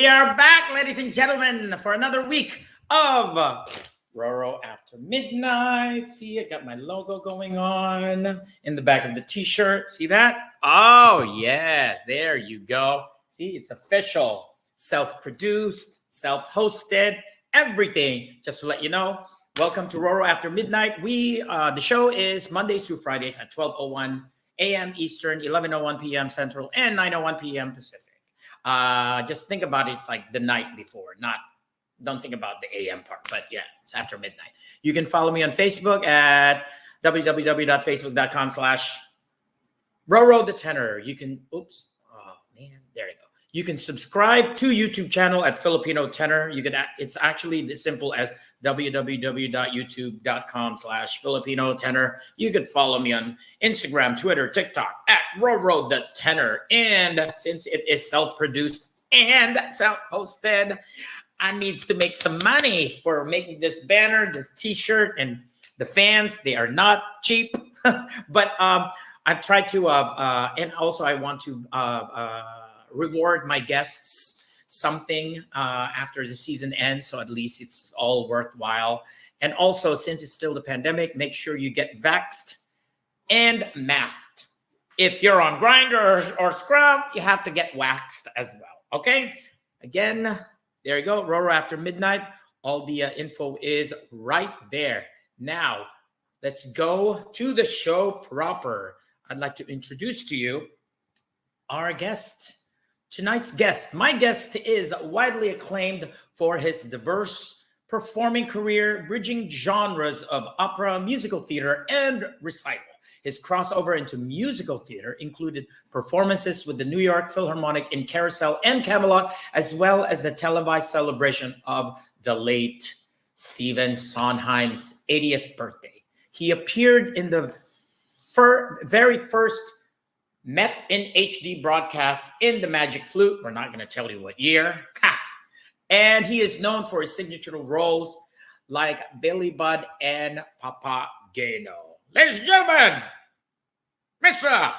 We are back, ladies and gentlemen, for another week of Roro After Midnight. See, I got my logo going on in the back of the t-shirt. See that? Oh, yes. There you go. See, it's official. Self-produced, self-hosted, everything. Just to let you know, welcome to Roro After Midnight. The show is Mondays through Fridays at 12:01 a.m. Eastern, 11:01 p.m. Central, and 9:01 p.m. Pacific. Just think about it, it's like the night before, don't think about the AM part, but yeah, it's after midnight. You can follow me on Facebook at www.facebook.com/Roro the Tenor. You can, there you go. You can subscribe to YouTube channel at Filipino Tenor. It's actually as simple as www.youtube.com/Filipino Tenor. You can follow me on Instagram, Twitter, TikTok at Roro the Tenor. And since it is self-produced and self-hosted, I need to make some money for making this banner, this t-shirt, and the fans. They are not cheap, but I've tried to, and also I want to reward my guests something after the season ends, so at least it's all worthwhile. And also, since it's still the pandemic, make sure you get vaxxed and masked. If you're on Grindr or Scrub, you have to get waxed as well. Okay? Again, there you go. Roro After Midnight. All the info is right there. Now, let's go to the show proper. I'd like to introduce to you our guest. Tonight's guest. My guest is widely acclaimed for his diverse performing career, bridging genres of opera, musical theater, and recital. His crossover into musical theater included performances with the New York Philharmonic in Carousel and Camelot, as well as the televised celebration of the late Stephen Sondheim's 80th birthday. He appeared in the very first Met in HD broadcast in The Magic Flute. We're not going to tell you what year. And he is known for his signature roles like Billy Budd and Papageno. Ladies and gentlemen, Mr.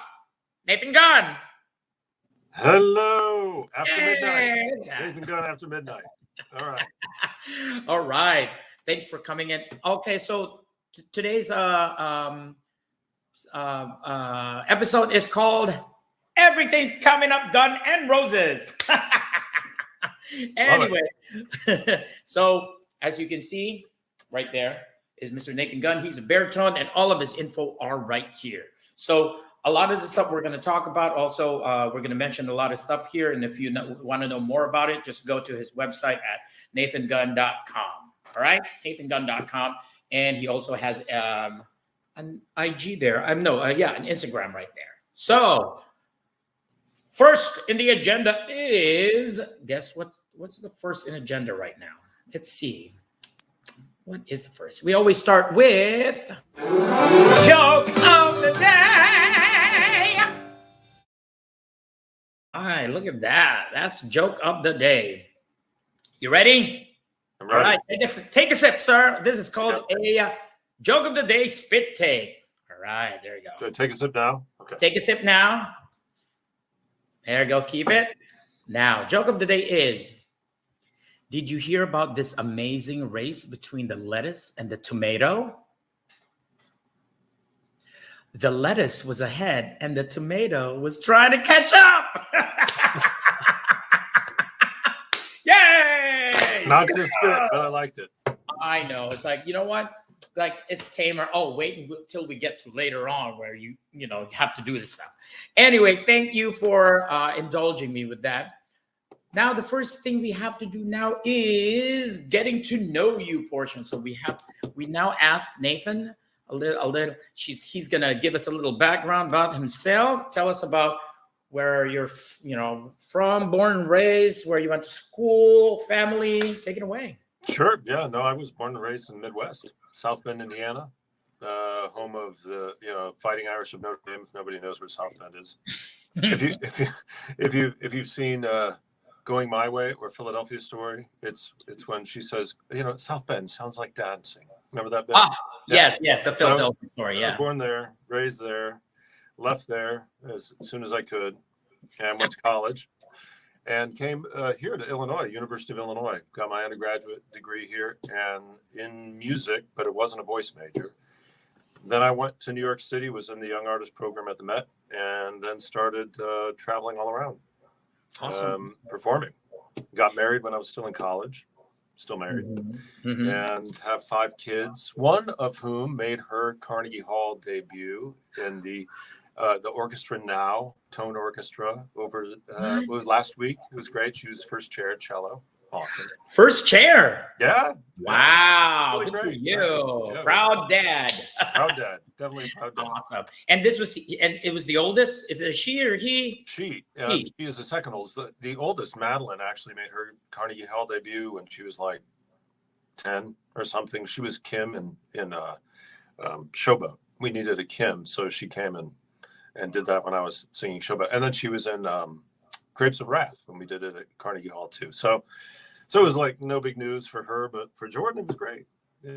Nathan Gunn. Hello. After midnight. Nathan Gunn after midnight. All right. All right. Thanks for coming in. Okay, so today's episode is called Everything's Coming Up Gun and Roses. Anyway, so as you can see right there is Mr. Nathan Gunn. He's a baritone, and all of his info are right here. So a lot of the stuff we're going to talk about, also we're going to mention a lot of stuff here, and if you want to know more about it, just go to his website at nathangunn.com. All right, nathangunn.com. And he also has an IG there. An Instagram right there. So first in the agenda is, guess what? What's the first in agenda right now? Let's see. What is the first? We always start with joke of the day. All right, look at that. That's joke of the day. You ready? I'm ready. All right, take a sip, sir. This is called a joke of the day spit take. All right, there you go. Do I take a sip now? Okay. Take a sip now. There you go. Keep it. Now, joke of the day is, did you hear about this amazing race between the lettuce and the tomato? The lettuce was ahead and the tomato was trying to catch up. Yay! Not going to spit, but I liked it. I know. It's like, you know what? Like, it's tamer. Oh, wait until we get to later on where you have to do this stuff. Anyway, thank you for indulging me with that. Now, the first thing we have to do now is getting to know you portion. So we now ask Nathan a little. He's gonna give us a little background about himself. Tell us about where you're, from, born and raised, where you went to school, family. Take it away. Sure. Yeah. No, I was born and raised in the Midwest, South Bend, Indiana, home of the Fighting Irish of Notre Dame. If nobody knows where South Bend is, if you've seen Going My Way or Philadelphia Story, it's when she says, South Bend sounds like dancing. Remember that bit? Yes, the Philadelphia Story. Yeah. I was born there, raised there, left there as soon as I could, and went to college. and came here to Illinois, University of Illinois. Got my undergraduate degree here and in music, but it wasn't a voice major. Then I went to New York City, was in the Young Artist program at the Met, and then started traveling all around, performing. Got married when I was still in college, still married, and have 5 kids, one of whom made her Carnegie Hall debut in the Orchestra Now Tone Orchestra over it was last week. It was great. She was first chair cello. Awesome. First chair. Yeah. Wow. Really Good for great. you. Yeah, proud dad. Proud dad. Definitely a proud dad. Awesome. And it was the oldest. Is it a she or he? She is the second oldest. The oldest, Madeline, actually made her Carnegie Hall debut when she was like 10 or something. She was Kim in Showboat. We needed a Kim, so she came and did that when I was singing Showboat. And then she was in Grapes of Wrath when we did it at Carnegie Hall too. So it was like no big news for her, but for Jordan, it was great.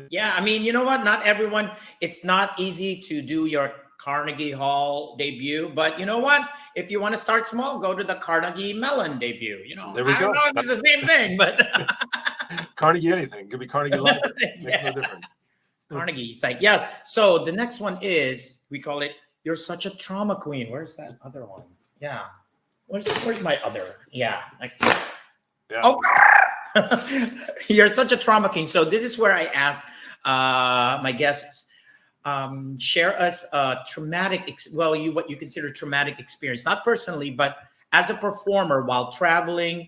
Yeah, I mean, you know what? Not everyone, it's not easy to do your Carnegie Hall debut, but you know what? If you want to start small, go to the Carnegie Mellon debut. You know, there we I go. don't know if it's the same thing, but Carnegie anything. It could be Carnegie Library. Makes no difference. Carnegie, it's like, yes. So the next one is, we call it, You're Such a Trauma Queen. Where's that other one? Yeah. Where's my other? Yeah. Like, yeah. Oh, You're Such a Trauma Queen. So this is where I ask my guests, share us a traumatic, what you consider traumatic experience, not personally, but as a performer while traveling,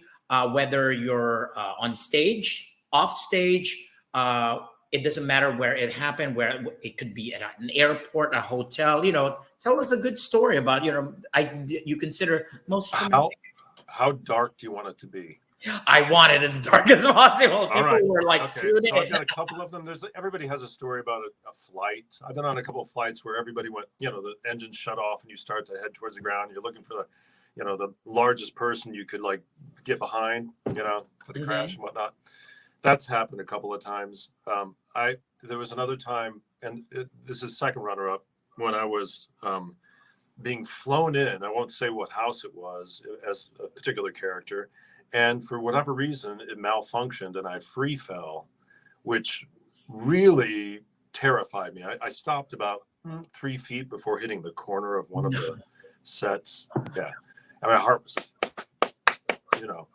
whether you're on stage, off stage, it doesn't matter where it happened, where it could be at an airport, a hotel, tell us a good story about, you consider most traumatic. How dark do you want it to be? I want it as dark as possible. People right. were like, okay. So I've got a couple of them. Everybody has a story about a flight. I've been on a couple of flights where everybody went, the engine shut off and you start to head towards the ground. You're looking for the largest person you could like get behind, for the crash and whatnot. That's happened a couple of times. There was another time, and this is second runner-up, when I was being flown in. I won't say what house it was as a particular character. And for whatever reason, it malfunctioned and I free fell, which really terrified me. I stopped about 3 feet before hitting the corner of one of the sets. Yeah. And my heart was, so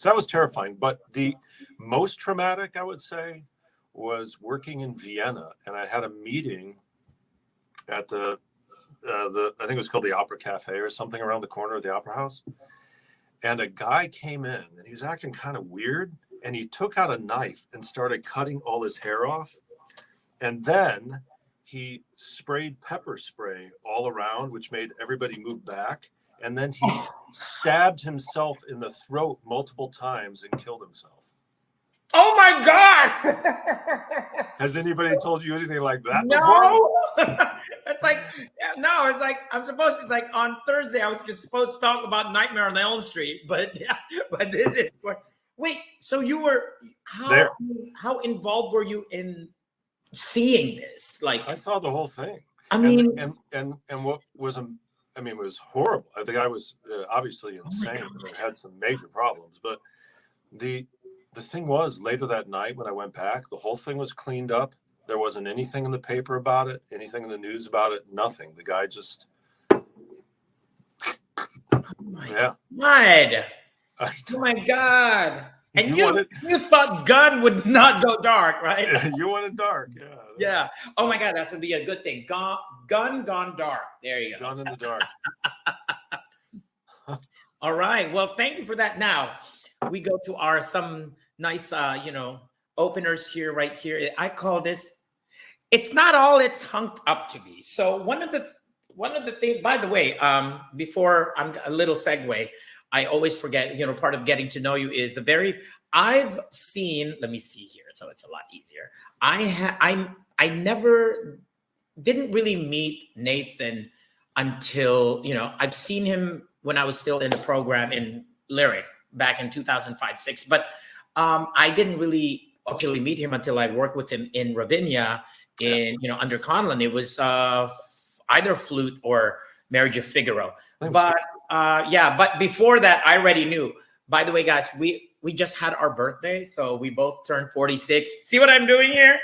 that was terrifying. But the most traumatic, I would say, was working in Vienna. And I had a meeting at the I think it was called the Opera Cafe or something around the corner of the Opera House. And a guy came in and he was acting kind of weird. And he took out a knife and started cutting all his hair off. And then he sprayed pepper spray all around, which made everybody move back. And then he stabbed himself in the throat multiple times and killed himself. Oh my God! Has anybody told you anything like that No. It's like it's like on Thursday I was just supposed to talk about Nightmare on Elm Street, but this is wait. So you were how involved were you in seeing this? Like I saw the whole thing. I mean, and what was it was horrible. The guy was obviously insane and had some major problems. But the thing was, later that night when I went back, the whole thing was cleaned up. There wasn't anything in the paper about it, anything in the news about it, nothing. The guy just, God. Oh my God. And you thought Gunn would not go dark, right? Yeah, you wanted dark, yeah. Yeah. Oh my God, that would be a good thing. Gunn gone dark. There you go. Gunn in the dark. All right. Well, thank you for that. Now we go to some nice, openers here, right here. I call this, it's not all it's hunked up to be. So one of the things, by the way, before I'm a little segue, I always forget, part of getting to know you is I've seen, let me see here. So it's a lot easier. I never didn't really meet Nathan until, I've seen him when I was still in the program in Lyric back in 2005-06. But I didn't really actually meet him until I worked with him in Ravinia under Conlon. It was either Flute or Marriage of Figaro. But but before that, I already knew. By the way, guys, we just had our birthday, so we both turned 46. See what I'm doing here?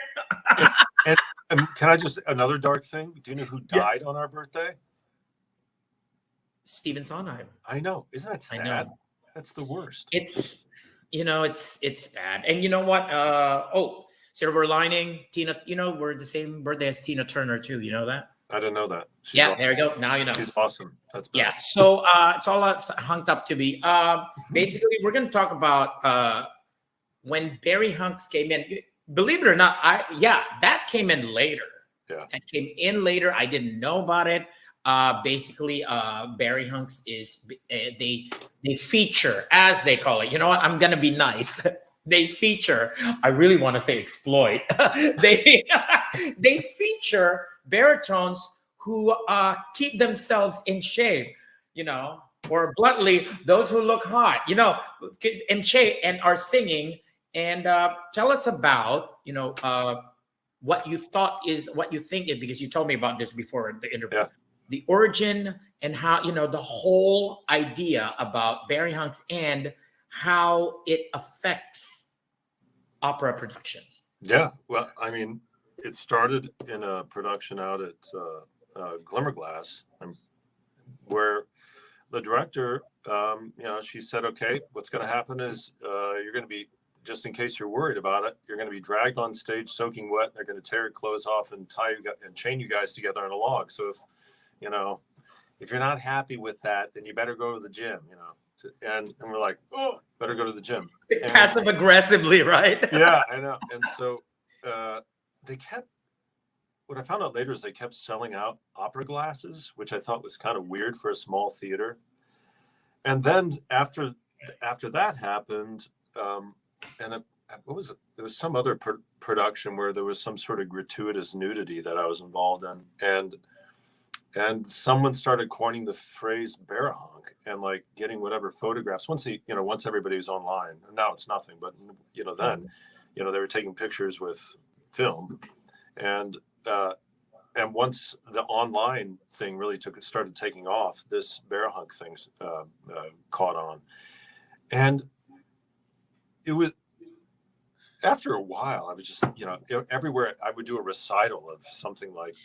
and can I just another dark thing? Do you know who died on our birthday? Steven Sondheim. I know. Isn't that sad? I know. That's the worst. It's it's bad. And you know what? Silver lining, Tina. We're the same birthday as Tina Turner too. You know that? I didn't know that. She's yeah, awesome. there you go. Now you know. She's awesome. That's bad. Yeah. So it's all hunked up to be. Basically, we're going to talk about when Barihunks came in. Believe it or not, that came in later. Yeah. That came in later. I didn't know about it. Basically, Barihunks is they feature, as they call it. You know what? I'm gonna be nice. They feature. I really want to say exploit. they feature baritones who keep themselves in shape. Or bluntly, those who look hot. In shape and are singing. And tell us about what you think it, because you told me about this before the interview. Yeah. The origin and how, the whole idea about Barihunks and how it affects opera productions. Yeah. Well, I mean, it started in a production out at Glimmerglass, where the director, she said, okay, what's going to happen is you're going to be, just in case you're worried about it, you're going to be dragged on stage soaking wet. They're going to tear your clothes off and chain you guys together on a log. So if you're not happy with that, then you better go to the gym, and we're like, oh, better go to the gym. Passive aggressively, right? Yeah, I know. And so what I found out later is they kept selling out opera glasses, which I thought was kind of weird for a small theater. And then after that happened, what was it? There was some other production where there was some sort of gratuitous nudity that I was involved in, and someone started coining the phrase barihunk and getting whatever photographs once everybody was online. Now it's nothing, but then they were taking pictures with film, and once the online thing really started taking off, this barihunk thing caught on, and it was. After a while, I was just, everywhere I would do a recital of something like,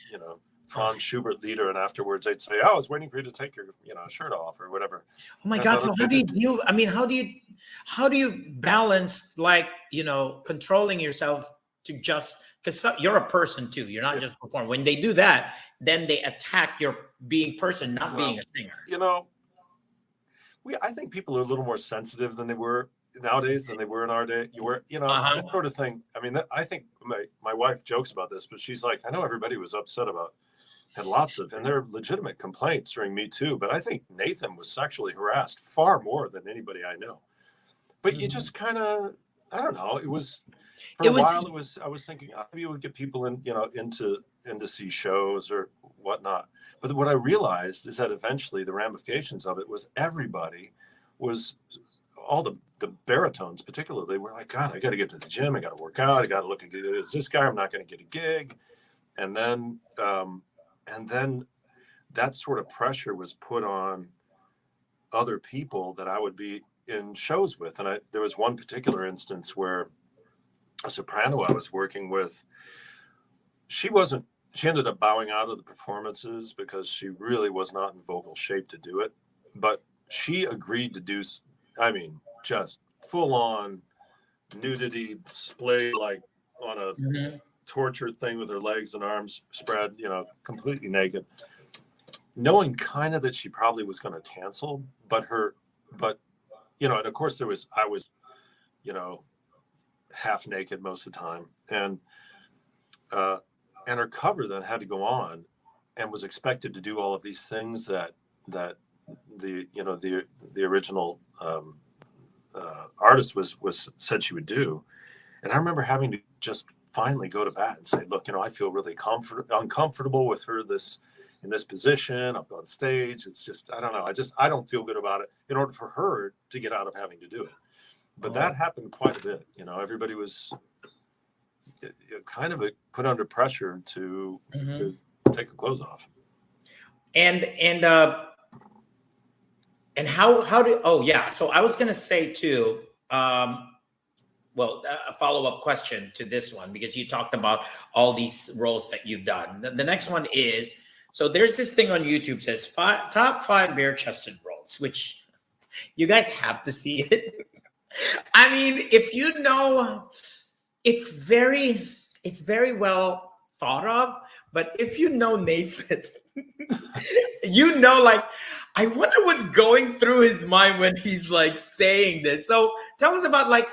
Franz Schubert lieder, and afterwards they'd say, "Oh, I was waiting for you to take your, shirt off or whatever." Oh my God! So how do you deal? I mean, how do you balance controlling yourself to just, because you're a person too. You're not just performing. When they do that, then they attack your being person, not being a singer. I think people are a little more sensitive than they were nowadays than they were in our day. This sort of thing. I mean, I think my wife jokes about this, but she's like, I know everybody was upset about, had lots of, and there are legitimate complaints during Me Too, but I think Nathan was sexually harassed far more than anybody I know. But you just kind of, I don't know. It was for a while. I was thinking maybe it would get people into see shows or whatnot. But what I realized is that eventually the ramifications of it was everybody was, all the baritones particularly, were like, God, I got to get to the gym. I got to work out. I got to look at this guy. I'm not going to get a gig. And then that sort of pressure was put on other people that I would be in shows with. And there was one particular instance where a soprano I was working with, she ended up bowing out of the performances because she really was not in vocal shape to do it. But she agreed to do, just full on nudity, splay on a tortured thing with her legs and arms spread, completely naked, knowing kind of that she probably was going to cancel, and of course I was, half naked most of the time, and her cover then had to go on and was expected to do all of these things that the original artist was said she would do. And I remember having to just finally go to bat and say, look, I feel really uncomfortable with her in this position up on stage. It's just, I don't know. I don't feel good about it, in order for her to get out of having to do it. But that happened quite a bit. Everybody was kind of put under pressure to take the clothes off. And And how do, oh yeah. So I was going to say too, well, a follow-up question to this one, because you talked about all these roles that you've done. The next one is, so there's this thing on YouTube says top 5 bare-chested roles, which you guys have to see it. I mean, if you know, it's very well thought of, but if you know Nathan, you know, like, I wonder what's going through his mind when he's like saying this. So tell us about like,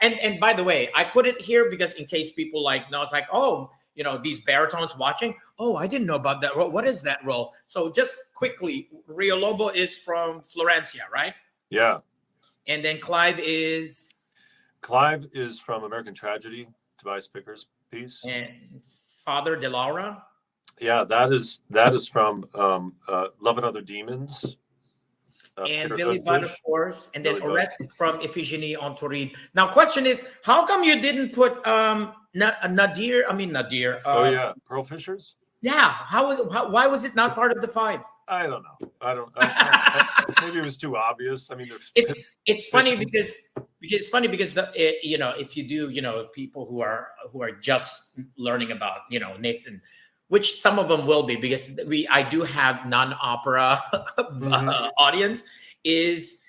and by the way, I put it here because in case people like know, it's like, oh, you know, these baritones watching. Oh, I didn't know about that role. What is that role? So just quickly, Rio Lobo is from Florencia, right? Yeah. And then Clive is from American Tragedy, Tobias Picker's piece. And Father de Laura. Yeah, that is from Love and Other Demons. And Peter Billy Budd, Goodfish. of course. And then Billy Oreste is from Iphigenie en Tauride. Now, question is, how come you didn't put Nadir? Oh yeah, Pearl Fishers. Yeah, why was it not part of the 5? I don't know. Maybe it was too obvious. I mean, it's funny because the you know, if you do, you know, people who are just learning about, you know, Nathan, which some of them will be, because I do have non-opera audience, is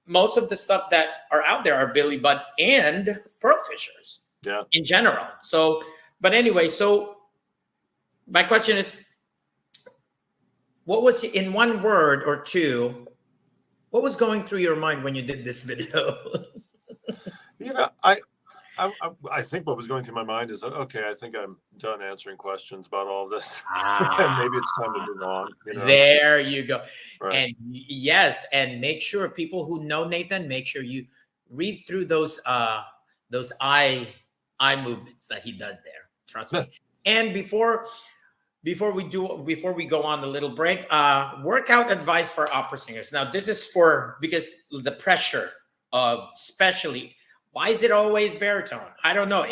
most of the stuff that are out there are Billy Budd and Pearl Fishers. Yeah. In general. So, but anyway, so my question is, what was, in one word or two, what was going through your mind when you did this video? You know, I think what was going through my mind is, okay, I think I'm done answering questions about all of this. And maybe it's time to move on. You know? There you go. Right. And yes, and make sure people who know Nathan, make sure you read through those eye movements that he does there. Trust me. And before we go on a little break, workout advice for opera singers. Now, this is because the pressure of, especially, why is it always baritone? I don't know.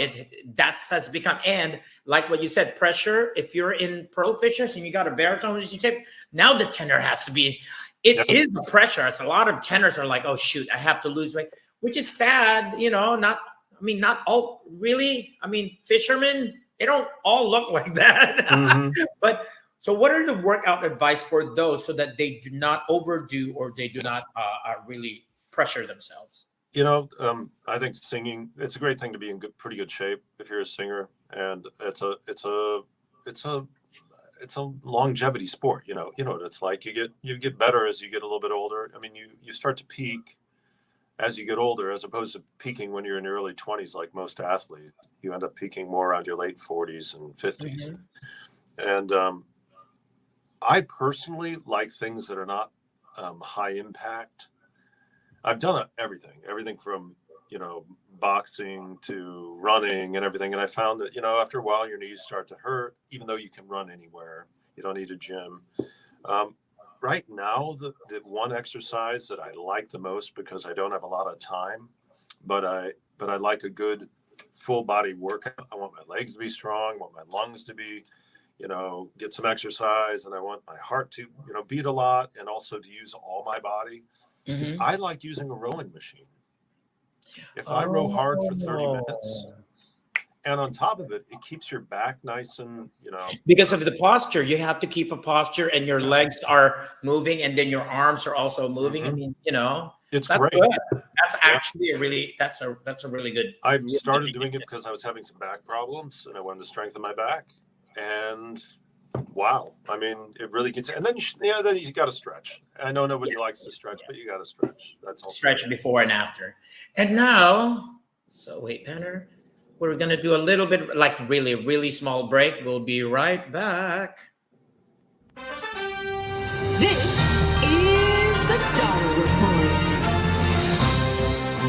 That has become, and like what you said, pressure. If you're in Pearl Fishers and you got a baritone, as you say, now the tenor has to be. It is the pressure. It's a lot of tenors are like, oh shoot, I have to lose weight, which is sad. You know, not all really. I mean, fishermen, they don't all look like that. But so, what are the workout advice for those so that they do not overdo or they do not really pressure themselves? You know, I think singing, it's a great thing to be in pretty good shape if you're a singer, and it's a longevity sport. You know what it's like. You get better as you get a little bit older. I mean, you start to peak as you get older, as opposed to peaking when you're in your early 20s, like most athletes. You end up peaking more around your late 40s and 50s. And I personally like things that are not high impact. I've done everything from, you know, boxing to running and everything. And I found that, you know, after a while, your knees start to hurt, even though you can run anywhere. You don't need a gym. Right now, the one exercise that I like the most, because I don't have a lot of time, but I like a good full body workout. I want my legs to be strong, I want my lungs to be, you know, get some exercise, and I want my heart to, you know, beat a lot, and also to use all my body. I like using a rowing machine. If I row hard for 30 minutes, and on top of it, it keeps your back nice and, you know. Because of the posture, you have to keep a posture, and your legs are moving, and then your arms are also moving. I mean, you know, it's great. Good. That's actually that's a really good. I started doing it because I was having some back problems, and I wanted to strengthen my back. And wow, I mean, it really gets. And then you got to stretch. I know nobody likes to stretch, but you got to stretch. That's all. Stretch before and after. And now, so wait, Penner, we're gonna do a little bit, like really, really small break. We'll be right back. This is the Dara Report.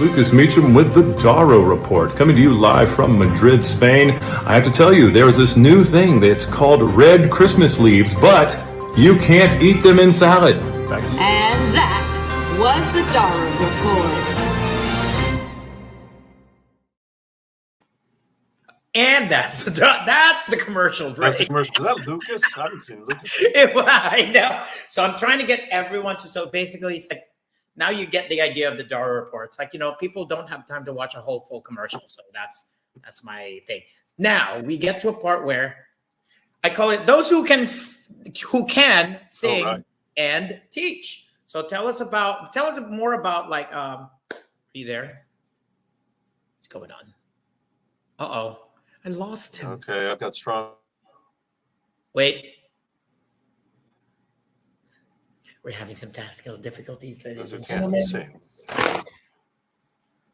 Lucas Meacham with the Dara Report, coming to you live from Madrid, Spain. I have to tell you, there is this new thing that's called red Christmas leaves, but you can't eat them in salad. Back to you. And that was the Dara Report. And that's the commercial break. That's the commercial. Was that Lucas? I haven't seen Lucas. I know. So I'm trying to get everyone to. So basically, it's like now you get the idea of the Dara report. It's like, people don't have time to watch a whole full commercial. So that's my thing. Now we get to a part where I call it those who can sing and teach. So tell us more about like, are you there? What's going on? Uh-oh, I lost him. Okay, I've got strong. Wait. We're having some technical difficulties. Those who can't sing.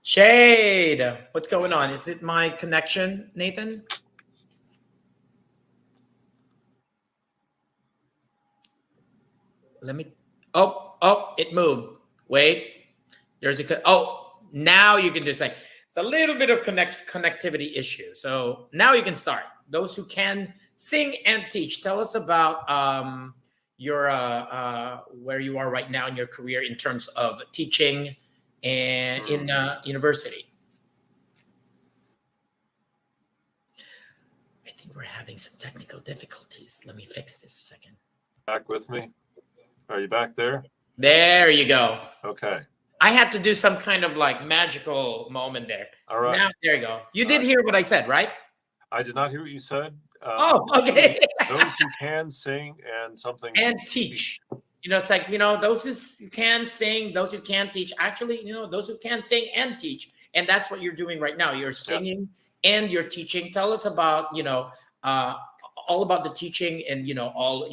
Shade, what's going on? Is it my connection, Nathan? Let me. Oh, it moved. Wait, there's now you can just like it's a little bit of connectivity issue. So now you can start. Those who can sing and teach. Tell us about your where you are right now in your career in terms of teaching and in university. I think we're having some technical difficulties. Let me fix this a second. Back with me? Are you back there? There you go. Okay. I had to do some kind of like magical moment there. All right. Now, there you go. You did hear what I said, right? I did not hear what you said. Okay. Those who can sing and something. And teach. It's like, those who can sing, those who can teach. Actually, those who can sing and teach. And that's what you're doing right now. You're singing and you're teaching. Tell us about, all about the teaching and, about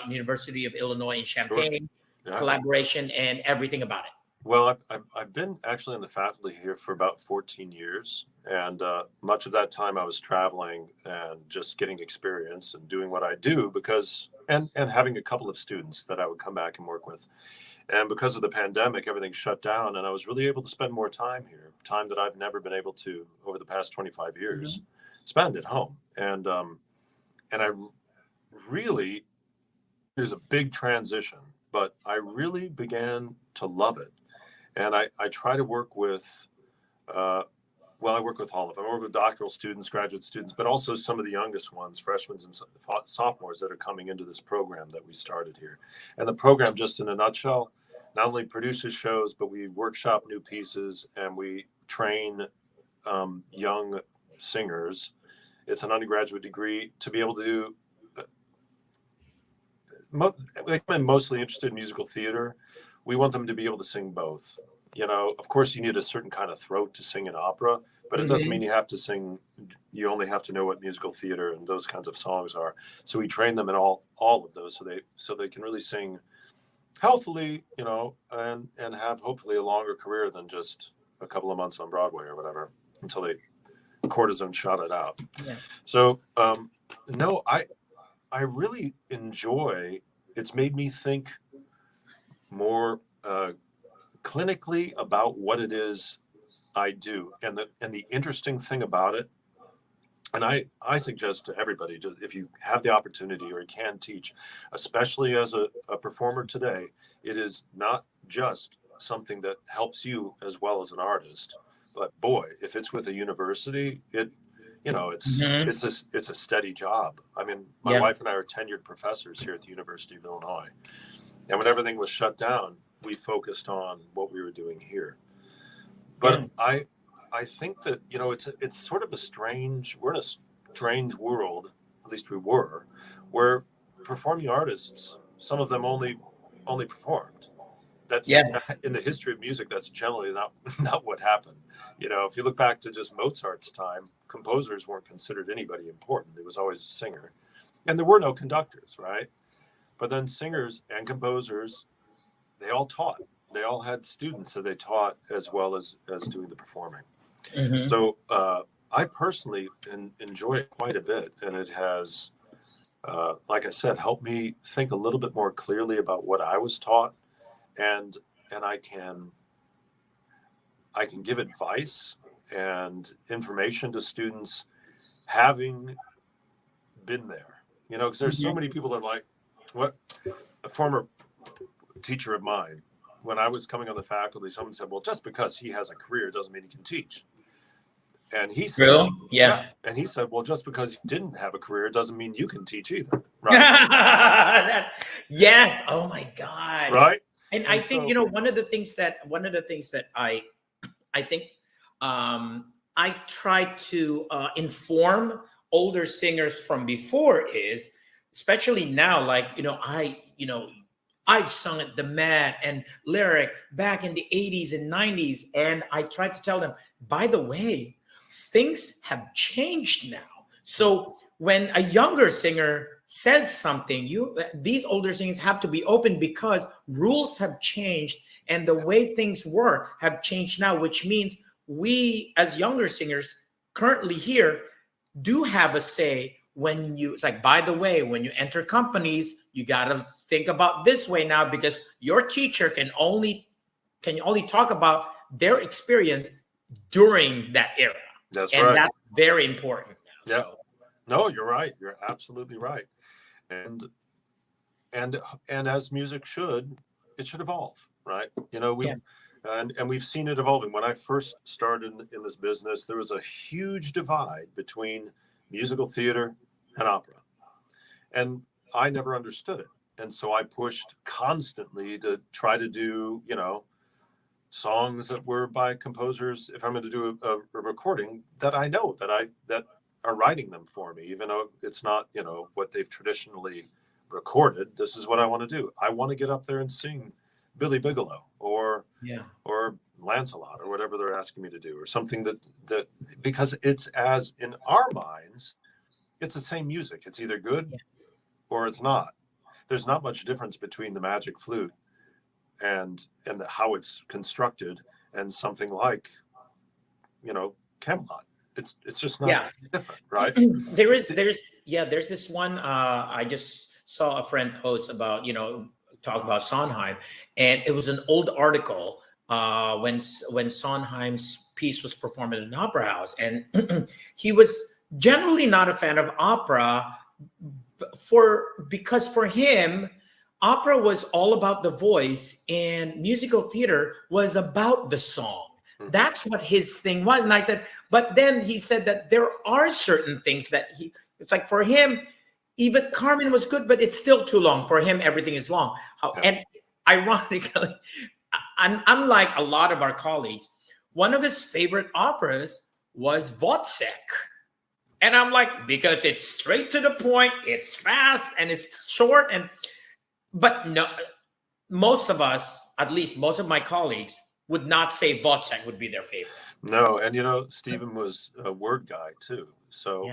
University of Illinois in Champaign, collaboration and everything about it. Well, I've been actually in the faculty here for about 14 years. And much of that time I was traveling and just getting experience and doing what I do and having a couple of students that I would come back and work with. And because of the pandemic, everything shut down and I was really able to spend more time here, time that I've never been able to over the past 25 years spend at home. And I really, there's a big transition, but I really began to love it. And I try to work with, I work with all of them. I work with doctoral students, graduate students, but also some of the youngest ones, freshmen and sophomores that are coming into this program that we started here. And the program, just in a nutshell, not only produces shows, but we workshop new pieces and we train young singers. It's an undergraduate degree to be able to do. I'm mostly interested in musical theater. We want them to be able to sing both. Of course, you need a certain kind of throat to sing in opera, but it doesn't mean you have to sing. You only have to know what musical theater and those kinds of songs are. So we train them in all of those, so they can really sing healthily, and have hopefully a longer career than just a couple of months on Broadway or whatever until they cortisone shot it out. Yeah. So no, I really enjoy. It's made me think more clinically about what it is I do, and the interesting thing about it, and I suggest to everybody, just if you have the opportunity or you can teach, especially as a performer today, it is not just something that helps you as well as an artist, but boy, if it's with a university, it's a steady job. I mean, my wife and I are tenured professors here at the University of Illinois, and when everything was shut down, we focused on what we were doing here. But I think that it's sort of we're in a strange world, at least we were, where performing artists, some of them only performed. That's in the history of music, that's generally not what happened. If you look back to just Mozart's time, composers weren't considered anybody important. It was always a singer, and there were no conductors, right? But then singers and composers, they all taught. They all had students that they taught as well as doing the performing. Mm-hmm. So I personally enjoy it quite a bit, and it has, like I said, helped me think a little bit more clearly about what I was taught, and I can give advice and information to students having been there. Because there's so many people that are like, what a former teacher of mine, when I was coming on the faculty, someone said, well, just because he has a career doesn't mean he can teach. And he said, really? Yeah. And he said, well, just because you didn't have a career doesn't mean you can teach either. Right. Yes. Oh my God. Right. And I think, so, one of the things that I think I try to inform older singers from before is, especially now, like, I've sung at the Met and Lyric back in the 80s and 90s. And I try to tell them, by the way, things have changed now. So when a younger singer says something, these older singers have to be open, because rules have changed and the way things work have changed now, which means we as younger singers currently here do have a say. It's like, by the way, when you enter companies, you got to think about this way now, because your teacher can only talk about their experience during that era. That's and right. That's very important now. Yeah. So. No, you're right. You're absolutely right. And as music should, it should evolve, right? And we've seen it evolving. When I first started in this business, there was a huge divide between musical theater and opera. And I never understood it. And so I pushed constantly to try to do, songs that were by composers, if I'm going to do a recording, that I know that are writing them for me, even though it's not, what they've traditionally recorded. This is what I want to do. I want to get up there and sing Billy Bigelow or Lancelot or whatever they're asking me to do, or something that because it's, as in our minds, it's the same music. It's either good or it's not. There's not much difference between the magic flute and how it's constructed and something like, Camelot. It's just not different, right? There's this one, I just saw a friend post about, talk about Sondheim, and it was an old article when Sondheim's piece was performed in an opera house, and he was generally not a fan of opera because for him, opera was all about the voice and musical theater was about the song. That's what his thing was. And I said, but then he said that there are certain things that it's like, for him, even Carmen was good, but it's still too long. For him, everything is long. And ironically, unlike a lot of our colleagues, one of his favorite operas was Wozzeck. And I'm like, because it's straight to the point, it's fast, and it's short. But no, most of us, at least most of my colleagues, would not say Wozzeck would be their favorite. No, and Stephen was a word guy too. So,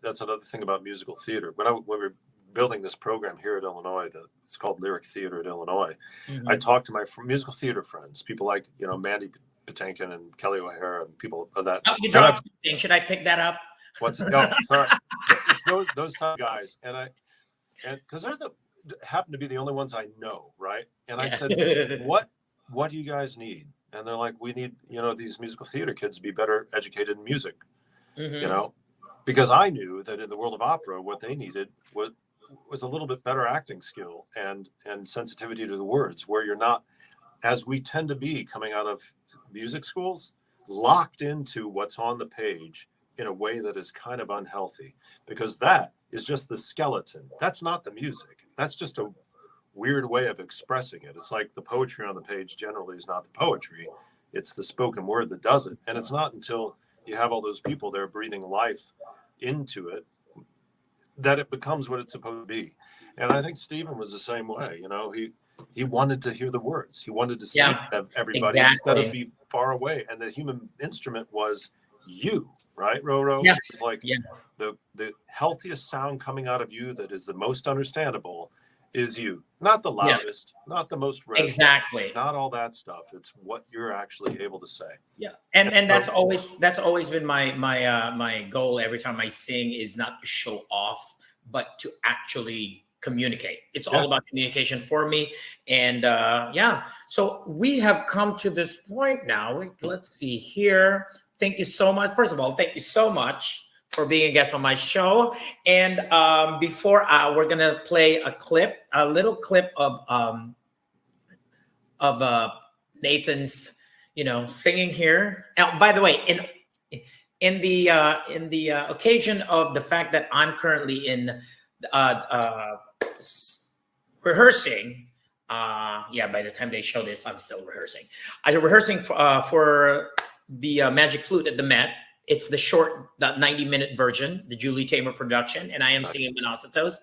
that's another thing about musical theater. When we were building this program here at Illinois, it's called Lyric Theater at Illinois, I talked to my musical theater friends, people like, Mandy Patinkin and Kelly O'Hara and people of that. Oh, you dropped something. Should I pick that up? What's it? No, sorry. It's those type of guys. And because they're happen to be the only ones I know, right? And I said, what do you guys need? And they're like, we need, these musical theater kids to be better educated in music, because I knew that in the world of opera, what they needed was a little bit better acting skill and sensitivity to the words, where you're not, as we tend to be coming out of music schools, locked into what's on the page in a way that is kind of unhealthy, because that is just the skeleton. That's not the music. That's just a weird way of expressing it. It's like the poetry on the page generally is not the poetry. It's the spoken word that does it. And it's not until you have all those people there breathing life into it that it becomes what it's supposed to be. And I think Stephen was the same way. He wanted to hear the words. He wanted to see everybody instead of be far away. And the human instrument was you, right, Roro? Yeah. It's like the healthiest sound coming out of you that is the most understandable is you. Not the loudest, not the most resonant, exactly, not all that stuff. It's what you're actually able to say. Yeah, and that's always been my goal every time I sing, is not to show off, but to actually communicate. It's all about communication for me. And so we have come to this point now. Let's see here. Thank you so much. First of all, thank you so much for being a guest on my show. And before we're gonna play a little clip of Nathan's, singing here. Now, by the way, in the occasion of the fact that I'm currently in rehearsing, Yeah, by the time they show this, I'm still rehearsing. I'm rehearsing for the Magic Flute at the Met. It's the short, the 90-minute version, the Julie Tamer production, and I am singing Monocetos.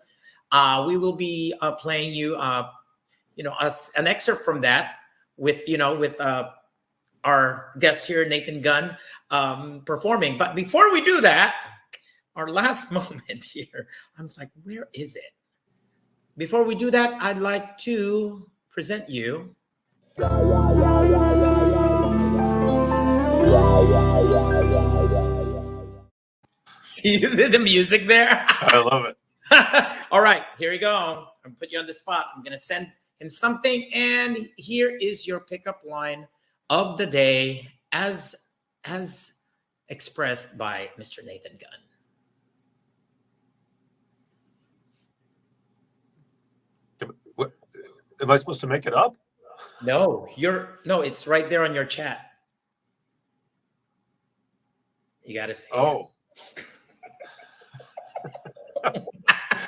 We will be playing you, an excerpt from that with our guest here, Nathan Gunn, performing. But before we do that, our last moment here, I was like, where is it? Before we do that, I'd like to present you. See the music there? I love it. All right, here we go. I'm gonna put you on the spot. I'm gonna send him something, and here is your pickup line of the day, as expressed by Mr. Nathan Gunn. What, am I supposed to make it up? No, it's right there on your chat. You gotta say. Oh.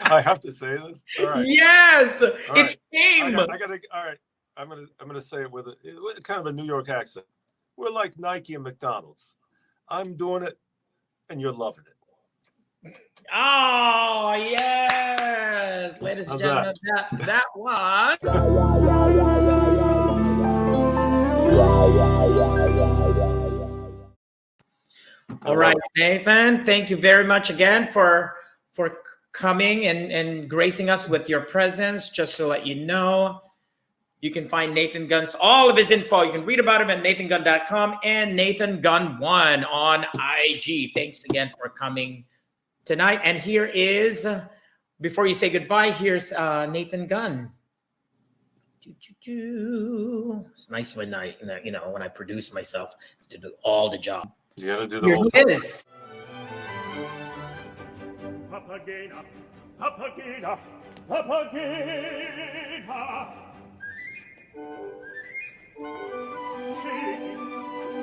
I have to say this. All right. Yes, All it's right. game. I gotta. All right. I'm gonna say it with kind of a New York accent. We're like Nike and McDonald's. I'm doing it, and you're loving it. Oh yes, ladies and gentlemen, that was. All right, Nathan. Thank you very much again for coming and gracing us with your presence. Just to let you know, you can find Nathan Gunn's all of his info. You can read about him at nathangunn.com and Nathan Gunn 1 on IG. Thanks again for coming tonight. And here is, before you say goodbye, here's Nathan Gunn. It's nice when I produce myself to do all the job. You gotta do the Here whole he thing. is. Papagena, Papagena, Papagena. She,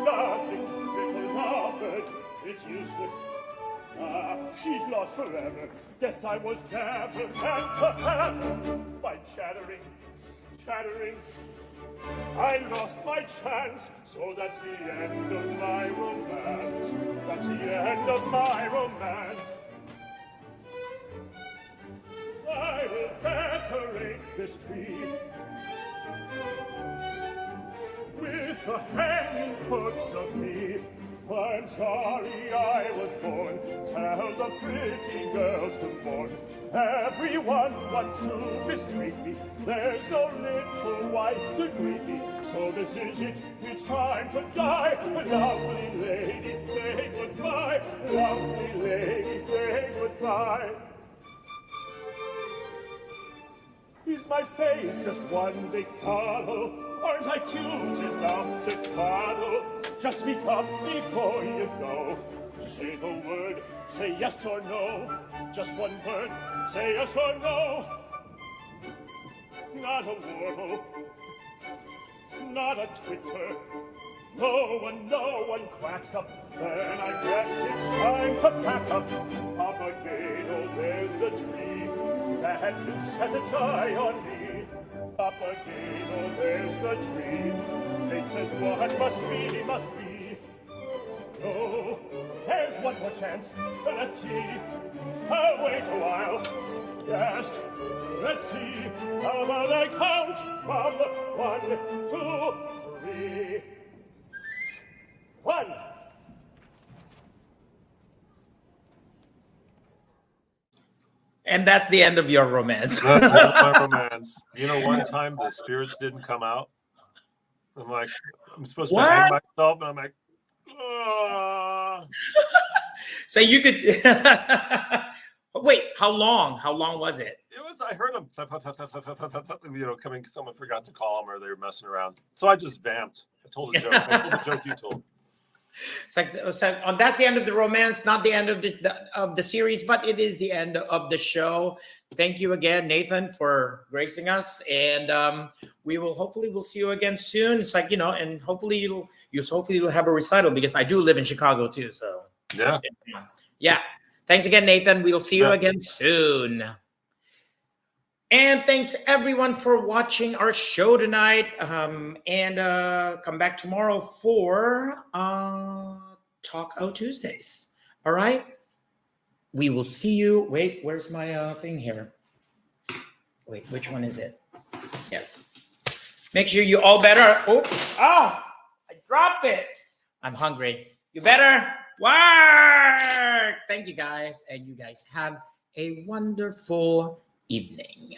nothing, little loved, it's useless. She's lost forever. Guess I was never meant to have. By chattering, I lost my chance, so that's the end of my romance. That's the end of my romance. I will decorate this tree with a hanging corpse of me. I'm sorry I was born. Tell the pretty girls to mourn. Everyone wants to mistreat me. There's no little wife to greet me. So this is it, it's time to die. Lovely lady, say goodbye. Lovely lady, say goodbye. Is my face just one big puddle? Aren't I cute enough to cuddle? Just speak up before you go. Say the word, say yes or no. Just one word, say yes or no. Not a warble, not a twitter. No one quacks up. Then I guess it's time to pack up. Papageno, there's the tree that looks has its eye on me. Papageno, there's the tree. Fate says what must be, must be. No, there's one more chance. Let's see. I'll wait a while. Yes, let's see. How about I count from 1, 2, 3. 1. And that's the end of your romance. That's the end of my romance. You know, one time the spirits didn't come out. I'm like, I'm supposed to hang myself, and I'm like, So you could wait. How long was it? It was. I heard them, coming. Someone forgot to call them, or they were messing around. So I just vamped. I told a joke. I told the joke you told. It's like that's the end of the romance, not the end of the series, but it is the end of the show. Thank you again, Nathan, for gracing us, and hopefully we'll see you again soon. It's like, and hopefully you'll have a recital, because I do live in Chicago too. So yeah. Thanks again, Nathan. We'll see you again soon. And thanks everyone for watching our show tonight. And come back tomorrow for Talk Out Tuesdays. All right. We will see you. Wait, where's my thing here? Wait, which one is it? Yes. Make sure you all better. Oops. Oh, I dropped it. I'm hungry. You better work. Thank you guys. And you guys have a wonderful evening.